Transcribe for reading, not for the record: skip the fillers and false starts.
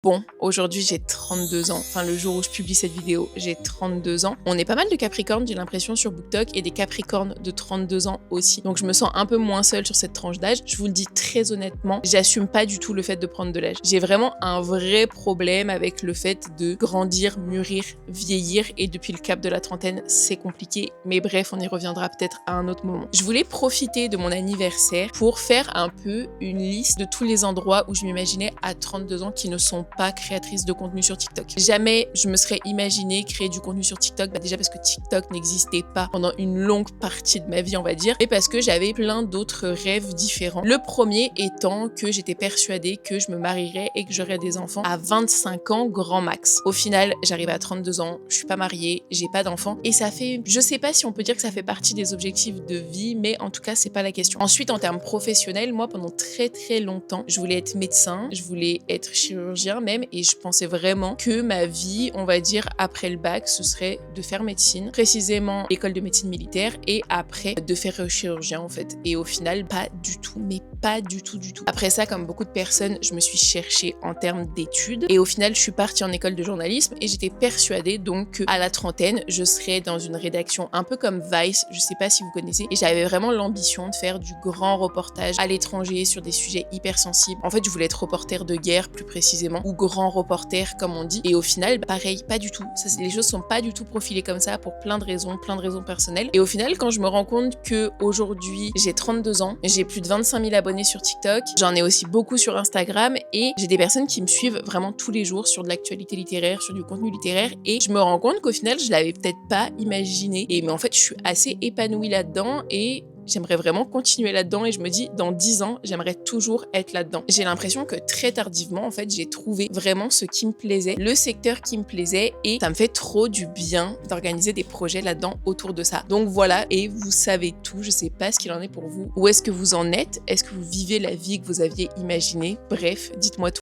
Bon, aujourd'hui j'ai 32 ans, enfin le jour où je publie cette vidéo, j'ai 32 ans. On est pas mal de Capricornes, j'ai l'impression, sur BookTok et des Capricornes de 32 ans aussi. Donc je me sens un peu moins seule sur cette tranche d'âge. Je vous le dis très honnêtement, j'assume pas du tout le fait de prendre de l'âge. J'ai vraiment un vrai problème avec le fait de grandir, mûrir, vieillir et depuis le cap de la trentaine, c'est compliqué. Mais bref, on y reviendra peut-être à un autre moment. Je voulais profiter de mon anniversaire pour faire un peu une liste de tous les endroits où je m'imaginais à 32 ans qui ne sont pas créatrice de contenu sur TikTok. Jamais je me serais imaginé créer du contenu sur TikTok, déjà parce que TikTok n'existait pas pendant une longue partie de ma vie, on va dire, et parce que j'avais plein d'autres rêves différents. Le premier étant que j'étais persuadée que je me marierais et que j'aurais des enfants à 25 ans grand max. Au final, j'arrive à 32 ans, je suis pas mariée, j'ai pas d'enfants, et ça fait, je sais pas si on peut dire que ça fait partie des objectifs de vie, mais en tout cas, c'est pas la question. Ensuite, en termes professionnels, moi, pendant très longtemps, je voulais être médecin, je voulais être chirurgien même, et je pensais vraiment que ma vie, on va dire, après le bac, ce serait de faire médecine, précisément l'école de médecine militaire, et après de faire chirurgien en fait. Et au final, pas du tout, mais pas du tout du tout. Après ça, comme beaucoup de personnes, je me suis cherchée en termes d'études, et au final, je suis partie en école de journalisme, et j'étais persuadée donc qu'à la trentaine, je serais dans une rédaction un peu comme Vice, je sais pas si vous connaissez, et j'avais vraiment l'ambition de faire du grand reportage à l'étranger sur des sujets hyper sensibles. En fait, je voulais être reporter de guerre plus précisément, ou grand reporter comme on dit, et au final pareil, pas du tout. Les choses sont pas du tout profilées comme ça pour plein de raisons personnelles, et au final quand je me rends compte que aujourd'hui j'ai 32 ans, j'ai plus de 25 000 abonnés sur TikTok, j'en ai aussi beaucoup sur Instagram, et j'ai des personnes qui me suivent vraiment tous les jours sur de l'actualité littéraire, sur du contenu littéraire, et je me rends compte qu'au final je l'avais peut-être pas imaginé, et mais en fait je suis assez épanouie là-dedans, et j'aimerais vraiment continuer là-dedans, et je me dis, dans 10 ans, j'aimerais toujours être là-dedans. J'ai l'impression que très tardivement, en fait, j'ai trouvé vraiment ce qui me plaisait, le secteur qui me plaisait, et ça me fait trop du bien d'organiser des projets là-dedans autour de ça. Donc voilà, et vous savez tout, je sais pas ce qu'il en est pour vous. Où est-ce que vous en êtes? Est-ce que vous vivez la vie que vous aviez imaginée? Bref, dites-moi tout.